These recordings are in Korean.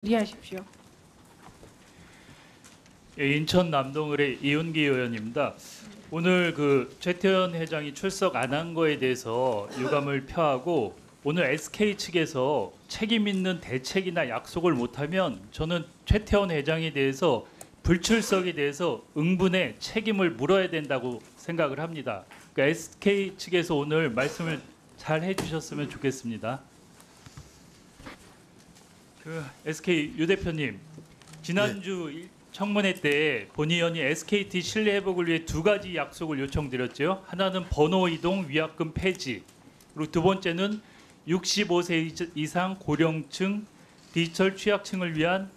이해하십시오. 예, 인천 남동을의 이윤기 의원입니다. 오늘 그 최태원 회장이 출석 안 한 거에 대해서 유감을 표하고 오늘 SK 측에서 책임 있는 대책이나 약속을 못하면 저는 최태원 회장에 대해서 불출석에 대해서 응분의 책임을 물어야 된다고 생각을 합니다. 그러니까 SK 측에서 오늘 말씀을 잘 해주셨으면 좋겠습니다. 그 SK 유 대표님, 지난주 청문회 때 본 의원이 SKT 신뢰 회복을 위해 두 가지 약속을 요청드렸죠. 하나는 번호 이동 위약금 폐지, 그리고 두 번째는 65세 이상 고령층 디지털 취약층을 위한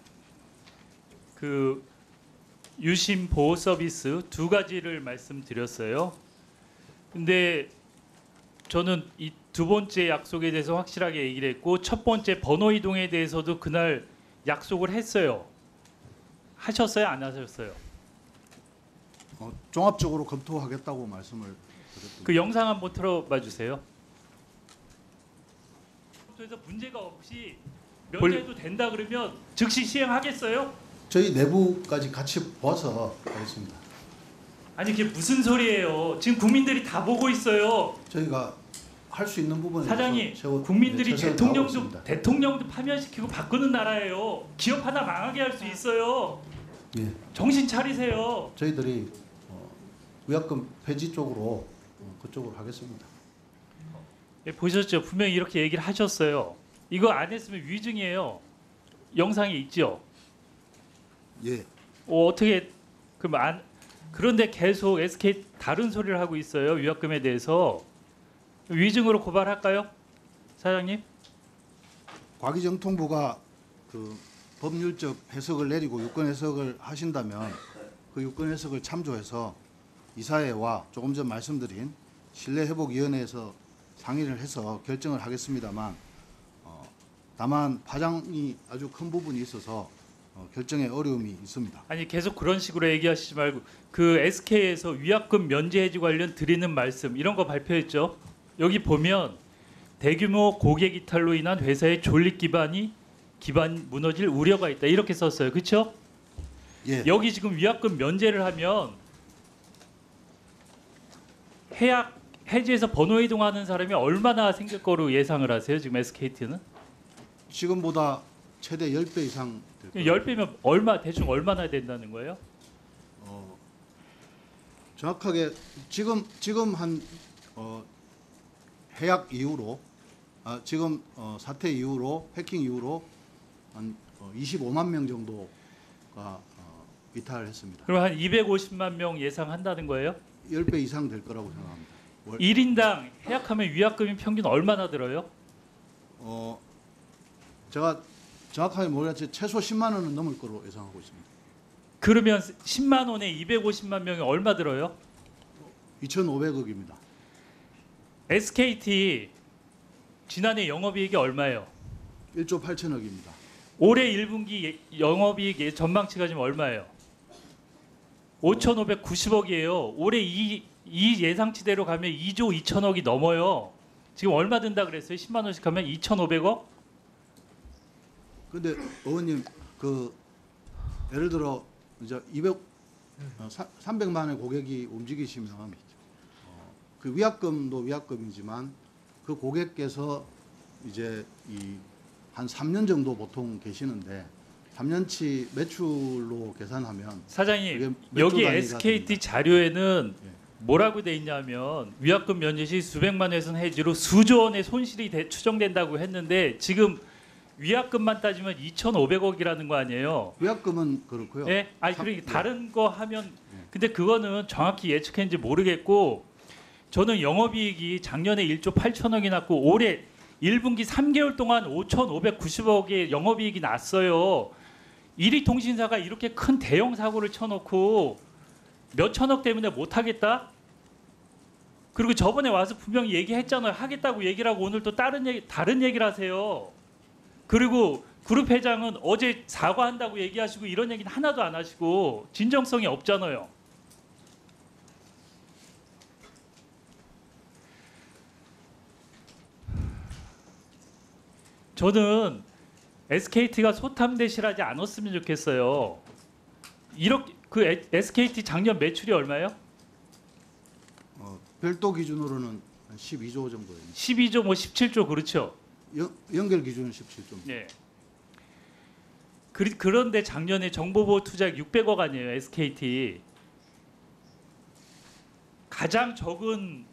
그 유심 보호 서비스 두 가지를 말씀드렸어요. 근데 저는 이 두 번째 약속에 대해서 확실하게 얘기를 했고, 첫 번째 번호 이동에 대해서도 그날 약속을 했어요. 하셨어요? 안 하셨어요? 종합적으로 검토하겠다고 말씀을 드렸습니다. 그 영상 한번 틀어봐 주세요. 그래서 문제가 없이 면제해도 된다 그러면 즉시 시행하겠어요? 저희 내부까지 같이 봐서 하겠습니다. 아니 그게 무슨 소리예요? 지금 국민들이 다 보고 있어요. 저희가 할 수 있는 부분에 사장님, 국민들이 대통령도 파면시키고 바꾸는 나라예요. 기업 하나 망하게 할 수 있어요. 예. 정신 차리세요. 저희들이 위약금 폐지 쪽으로 그쪽으로 하겠습니다. 예, 보셨죠? 분명히 이렇게 얘기를 하셨어요. 이거 안 했으면 위증이에요. 영상에 있죠. 예. 어떻게 그럼 그런데 계속 SK 다른 소리를 하고 있어요. 위약금에 대해서. 위증으로 고발할까요, 사장님? 과기정통부가 그 법률적 해석을 내리고 유권 해석을 하신다면 그 유권 해석을 참조해서 이사회와 조금 전 말씀드린 신뢰회복위원회에서 상의를 해서 결정을 하겠습니다만, 다만 파장이 아주 큰 부분이 있어서 결정에 어려움이 있습니다. 아니 계속 그런 식으로 얘기하시지 말고 그 SK에서 위약금 면제 해지 관련 드리는 말씀 이런 거 발표했죠. 여기 보면 대규모 고객 이탈로 인한 회사의 존립 기반 무너질 우려가 있다 이렇게 썼어요. 그렇죠? 예. 여기 지금 위약금 면제를 하면 해지해서 번호 이동하는 사람이 얼마나 생길 거로 예상을 하세요? 지금 SKT는? 지금보다 최대 10배 이상 될 겁니다. 10배면 대충 얼마나 된다는 거예요? 정확하게 지금 한 해약 이후로 지금 사태 이후로 해킹 이후로 한 25만 명 정도가 이탈을 했습니다. 그럼 한 250만 명 예상한다는 거예요? 10배 이상 될 거라고 생각합니다. 1인당 해약하면 위약금이 평균 얼마나 들어요? 제가 정확하게 모르겠지만 최소 10만 원은 넘을 거로 예상하고 있습니다. 그러면 10만 원에 250만 명이 얼마 들어요? 2,500억입니다. SKT 지난해 영업이익이 얼마예요? 1조 8천억입니다. 올해 1분기 영업이익 전망치가 지금 얼마예요? 5,590억이에요. 올해 이 예상치대로 가면 2조 2천억이 넘어요. 지금 얼마 든다 그랬어요? 10만 원씩 하면 2,500억? 근데 의원님 그 예를 들어 이제 300만의 고객이 움직이시면 그 위약금도 위약금이지만 그 고객께서 이제 한 3년 정도 보통 계시는데 3년치 매출로 계산하면 사장님 몇 여기 조 단위가 SKT 됩니다. 자료에는 예. 뭐라고 돼 있냐면 위약금 면제 시 수백만 회선 해지로 수조 원의 손실이 추정된다고 했는데 지금 위약금만 따지면 2,500억이라는 거 아니에요? 위약금은 그렇고요. 예? 아니 그러니까 다른 거 하면 근데 그거는 정확히 예측했는지 모르겠고 저는 영업이익이 작년에 1조 8천억이 났고 올해 1분기 3개월 동안 5,590억의 영업이익이 났어요. 1위 통신사가 이렇게 큰 대형 사고를 쳐놓고 몇 천억 때문에 못하겠다? 그리고 저번에 와서 분명히 얘기했잖아요. 하겠다고 얘기를 하고 오늘 또 다른 얘기를 하세요. 그리고 그룹 회장은 어제 사과한다고 얘기하시고 이런 얘기는 하나도 안 하시고 진정성이 없잖아요. 저는 SKT가 소탐대실하지 않았으면 좋겠어요. 이렇게 그 SKT 작년 매출이 얼마예요? 별도 기준으로는 한 12조 정도예요. 12조 뭐 17조 그렇죠. 연결 기준은 17조. 네. 그런데 작년에 정보보호 투자액 600억 아니에요, SKT. 가장 적은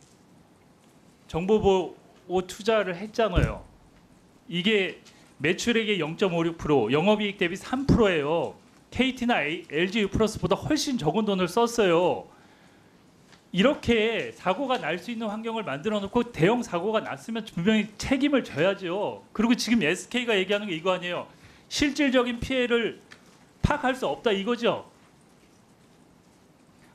정보보호 투자를 했잖아요. 이게 매출액의 0.56%, 영업이익 대비 3%예요. KT나 LG U+보다 훨씬 적은 돈을 썼어요. 이렇게 사고가 날 수 있는 환경을 만들어 놓고 대형 사고가 났으면 분명히 책임을 져야죠. 그리고 지금 SK가 얘기하는 게 이거 아니에요. 실질적인 피해를 파악할 수 없다 이거죠.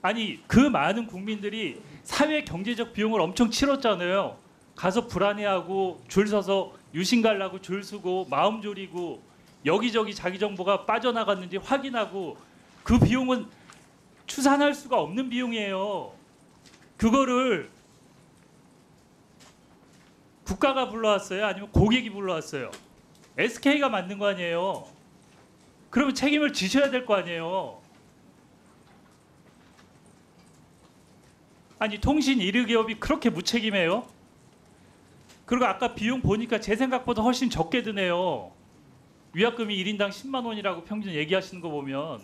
아니 그 많은 국민들이 사회 경제적 비용을 엄청 치렀잖아요. 가서 불안해하고 줄 서서 유심 갈라고 줄 서고 마음 졸이고 여기저기 자기 정보가 빠져나갔는지 확인하고 그 비용은 추산할 수가 없는 비용이에요. 그거를 국가가 불러왔어요? 아니면 고객이 불러왔어요? SK가 만든 거 아니에요? 그러면 책임을 지셔야 될 거 아니에요? 아니 통신 1위 기업이 그렇게 무책임해요? 그리고 아까 비용 보니까 제 생각보다 훨씬 적게 드네요. 위약금이 1인당 10만 원이라고 평균 얘기하시는 거 보면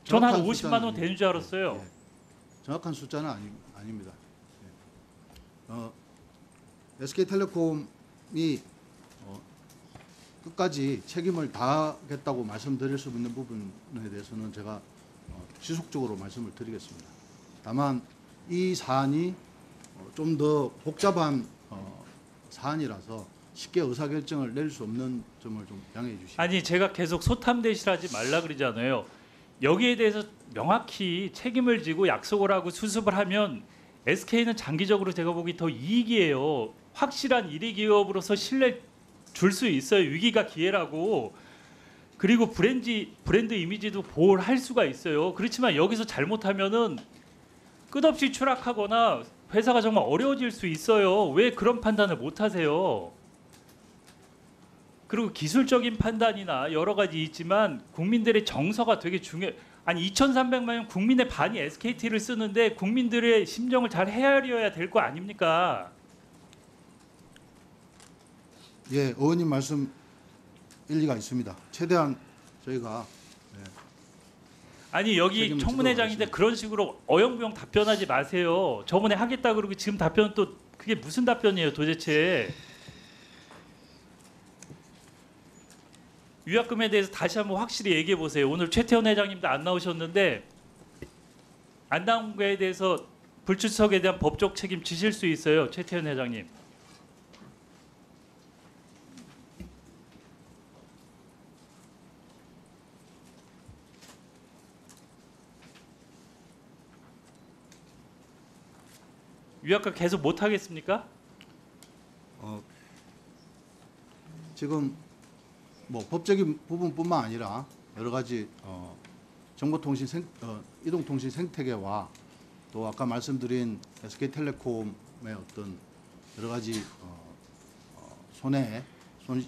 전 한 50만 원 되는 줄 알았어요. 예. 정확한 숫자는 아닙니다. SK텔레콤이 끝까지 책임을 다하겠다고 말씀드릴 수 있는 부분에 대해서는 제가 지속적으로 말씀을 드리겠습니다. 다만 이 사안이 좀 더 복잡한 사안이라서 쉽게 의사결정을 낼 수 없는 점을 좀 양해해 주시기 아니 제가 계속 소탐대실하지 말라 그러잖아요. 여기에 대해서 명확히 책임을 지고 약속을 하고 수습을 하면 SK는 장기적으로 제가 보기 더 이익이에요. 확실한 1위 기업으로서 신뢰 줄 수 있어요. 위기가 기회라고. 그리고 브랜드 이미지도 보호를 할 수가 있어요. 그렇지만 여기서 잘못하면은 끝없이 추락하거나 회사가 정말 어려워질 수 있어요. 왜 그런 판단을 못 하세요? 그리고 기술적인 판단이나 여러 가지 있지만 국민들의 정서가 되게 중요해. 아니 2,300만 명 국민의 반이 SKT를 쓰는데 국민들의 심정을 잘 헤아려야 될 거 아닙니까? 예, 의원님 말씀 일리가 있습니다. 최대한 저희가 아니 여기 책임을 청문회장인데 지도록 그런 식으로 어영부영 답변하지 마세요. 저번에 하겠다 그러고 지금 답변은 또 그게 무슨 답변이에요 도대체. 위약금에 대해서 다시 한번 확실히 얘기해 보세요. 오늘 최태원 회장님도 안 나오셨는데 안 나온 거에 대해서 불출석에 대한 법적 책임 지실 수 있어요. 최태원 회장님. 위약금 계속 못 하겠습니까? 지금 뭐 법적인 부분뿐만 아니라 여러 가지 정보통신 이동통신 생태계와 또 아까 말씀드린 SK텔레콤의 어떤 여러 가지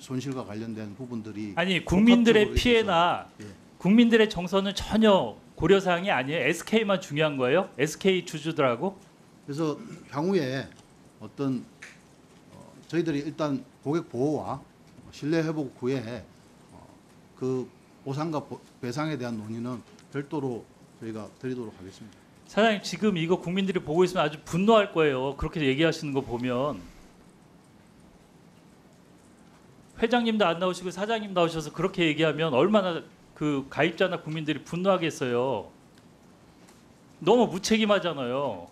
손실과 관련된 부분들이 아니 국민들의 복합적으로 피해나 있어서, 예. 국민들의 정서는 전혀 고려사항이 아니에요. SK만 중요한 거예요? SK 주주들하고? 그래서 향후에 어떤 저희들이 일단 고객 보호와 신뢰 회복 후에 그 보상과 배상에 대한 논의는 별도로 저희가 드리도록 하겠습니다. 사장님 지금 이거 국민들이 보고 있으면 아주 분노할 거예요. 그렇게 얘기하시는 거 보면. 회장님도 안 나오시고 사장님 나오셔서 그렇게 얘기하면 얼마나 그 가입자나 국민들이 분노하겠어요. 너무 무책임하잖아요.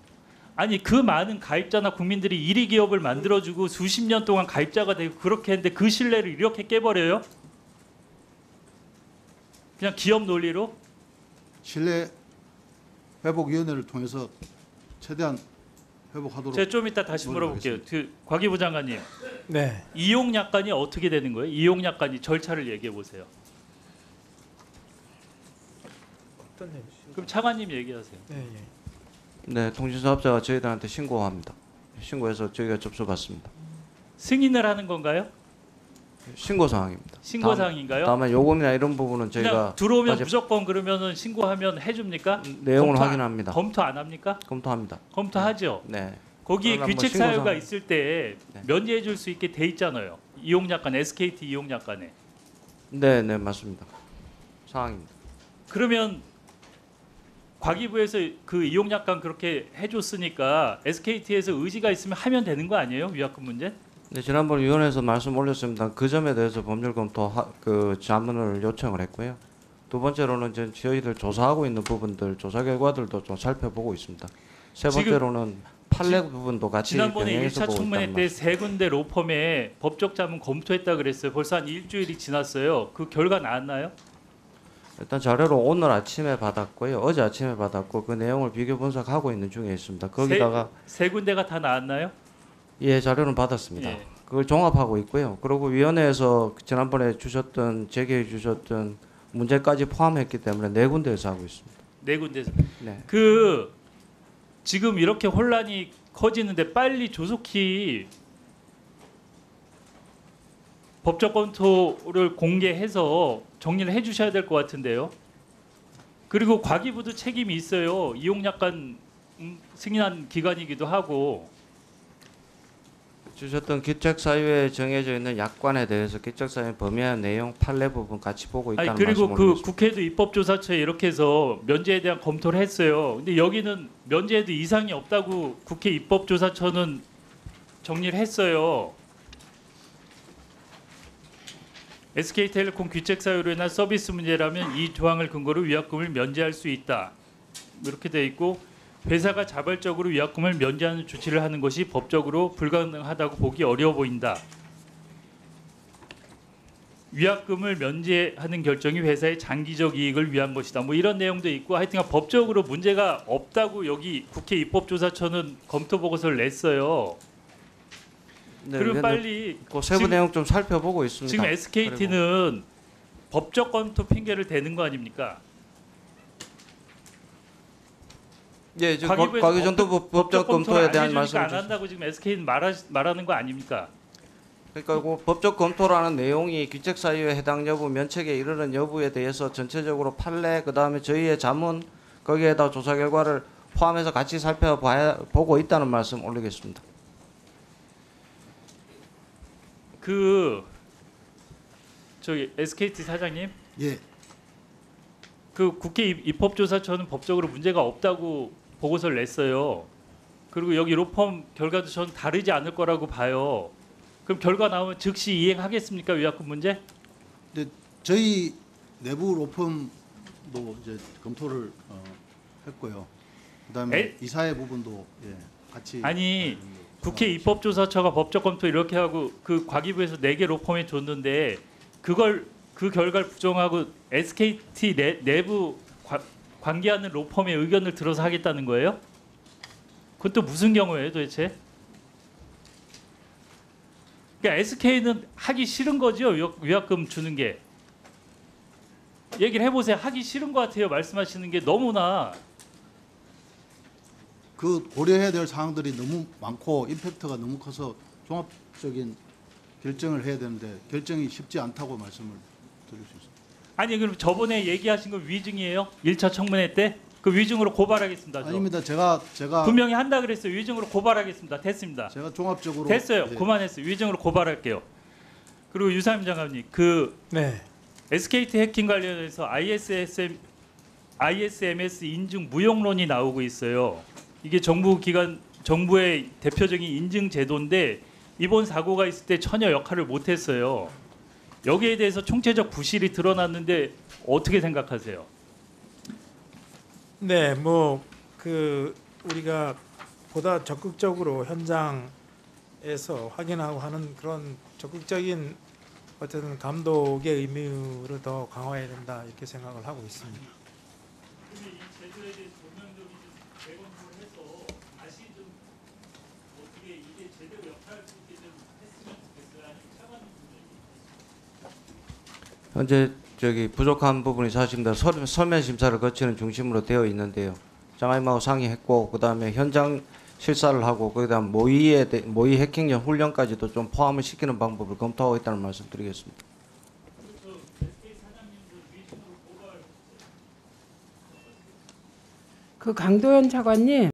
아니 그 많은 가입자나 국민들이 1위 기업을 만들어주고 수십 년 동안 가입자가 되고 그렇게 했는데 그 신뢰를 이렇게 깨버려요? 그냥 기업 논리로? 신뢰 회복위원회를 통해서 최대한 회복하도록. 제가 좀 이따 다시 물어볼게요. 그 과기부 장관님. 네. 이용 약관이 어떻게 되는 거예요? 이용 약관이 절차를 얘기해 보세요. 어떤 일? 그럼 차관님 얘기하세요. 네, 예. 네, 통신사업자가 저희들한테 신고합니다. 신고해서 저희가 접수받습니다. 승인을 하는 건가요? 신고 사항입니다. 신고 사항인가요? 다만 요금이나 이런 부분은 그냥 저희가 들어오면 아직 무조건 그러면은 신고하면 해줍니까? 내용을 검토 확인합니다. 검토 안 합니까? 검토합니다. 검토하죠. 네. 거기에 그러나 뭐 규칙 신고 사유가 사항- 있을 때 네. 면제해 줄 수 있게 돼 있잖아요. 이용약관 SKT 이용약관에. 네, 네, 맞습니다. 사항입니다. 그러면 과기부에서 그 이용약관 그렇게 해줬으니까 SKT에서 의지가 있으면 하면 되는 거 아니에요? 위약금 문제? 네, 지난번 위원회에서 말씀 올렸습니다. 그 점에 대해서 법률 검토 그 자문을 요청을 했고요. 두 번째로는 이제 저희들 조사하고 있는 부분들 조사 결과들도 좀 살펴보고 있습니다. 세 지금- 번째로는 판례 부분도 같이 지난번에 병행해서 1차 보고 청문회 있다는 때 세 군데 로펌에 법적 자문 검토했다 그랬어요. 벌써 한 일주일이 지났어요. 그 결과 나왔나요? 일단 자료를 오늘 아침에 받았고요. 어제 아침에 받았고 그 내용을 비교 분석하고 있는 중에 있습니다. 거기다가 세 군데가 다 나왔나요? 예, 자료는 받았습니다. 예. 그걸 종합하고 있고요. 그리고 위원회에서 지난번에 주셨던 제기해 주셨던 문제까지 포함했기 때문에 네 군데에서 하고 있습니다. 네 군데서. 네. 그 지금 이렇게 혼란이 커지는데 빨리 조속히 법적 검토를 공개해서 정리를 해주셔야 될 것 같은데요. 그리고 과기부도 책임이 있어요. 이용약관 승인한 기관이기도 하고. 주셨던 기책 사유에 정해져 있는 약관에 대해서 기책 사유 범위한 내용 판례 부분 같이 보고 있다는 아니 그리고 말씀을 그 드리겠습니다. 국회도 입법조사처에 이렇게 해서 면제에 대한 검토를 했어요. 근데 여기는 면제에도 이상이 없다고 국회 입법조사처는 정리를 했어요. SK텔레콤 귀책 사유로 인한 서비스 문제라면 이 조항을 근거로 위약금을 면제할 수 있다. 이렇게 돼 있고 회사가 자발적으로 위약금을 면제하는 조치를 하는 것이 법적으로 불가능하다고 보기 어려워 보인다. 위약금을 면제하는 결정이 회사의 장기적 이익을 위한 것이다. 뭐 이런 내용도 있고 하여튼간 법적으로 문제가 없다고 여기 국회 입법조사처는 검토 보고서를 냈어요. 네, 그럼 위원님, 빨리 그 세부 지금- 내용 좀 살펴보고 있습니다. 지금 SKT는 법적 검토 핑계를 대는 거 아닙니까? 예, 지금 과기부에서 과기정도 법적 검토에 안 대한 해주니까 말씀을 안 한다고 지금 SK는 말하는 거 아닙니까? 그러니까 그 법적 검토라는 내용이 귀책 사유에 해당 여부, 면책에 이르는 여부에 대해서 전체적으로 판례 그다음에 저희의 자문 거기에다 조사 결과를 포함해서 같이 살펴보고 있다는 말씀 올리겠습니다. 그 저기 SKT 사장님, 예, 그 국회 입법조사처는 법적으로 문제가 없다고 보고서를 냈어요. 그리고 여기 로펌 결과도 저는 다르지 않을 거라고 봐요. 그럼 결과 나오면 즉시 이행하겠습니까 위약금 문제? 저희 내부 로펌도 이제 검토를 했고요. 그다음에 이사회 부분도 예, 같이 아니, 좀 국회 입법조사처가 법적 검토 이렇게 하고 그 과기부에서 4개 로펌에 줬는데 그걸 그 결과를 부정하고 SKT 내부 관계하는 로펌의 의견을 들어서 하겠다는 거예요? 그건 또 무슨 경우예요 도대체? 그러니까 SK는 하기 싫은 거죠 위약금 주는 게. 얘기를 해보세요. 하기 싫은 것 같아요. 말씀하시는 게 너무나. 그 고려해야 될 사항들이 너무 많고 임팩트가 너무 커서 종합적인 결정을 해야 되는데 결정이 쉽지 않다고 말씀을 드릴 수 있습니다. 아니 그럼 저번에 얘기하신 건 위증이에요? 1차 청문회 때? 그 위증으로 고발하겠습니다. 저. 아닙니다. 제가 분명히 한다 그랬어요. 위증으로 고발하겠습니다. 됐습니다. 제가 종합적으로 됐어요. 예, 그만했어요. 위증으로 고발할게요. 그리고 유상임 장관님, 그 네. SKT 해킹 관련해서 ISMS 인증 무용론이 나오고 있어요. 이게 정부의 대표적인 인증 제도인데 이번 사고가 있을 때 전혀 역할을 못했어요. 여기에 대해서 총체적 부실이 드러났는데 어떻게 생각하세요? 네, 뭐 그 우리가 보다 적극적으로 현장에서 확인하고 하는 그런 적극적인 어떤 감독의 의무를 더 강화해야 된다 이렇게 생각을 하고 있습니다. 근데 이 제도에 대해서 전면적인 재검토를 해서 다시 좀 어떻게 이게 제대로 역할할 수 있게 좀 했으면 좋겠어요. 아니면 차관님 현재 저기 부족한 부분이 사실입니다. 서면 심사를 거치는 중심으로 되어 있는데요. 장관님하고 상의했고 그다음에 현장 실사를 하고 거기에 대한 모의 해킹형 훈련까지도 좀 포함을 시키는 방법을 검토하고 있다는 말씀드리겠습니다. 그 강도현 차관님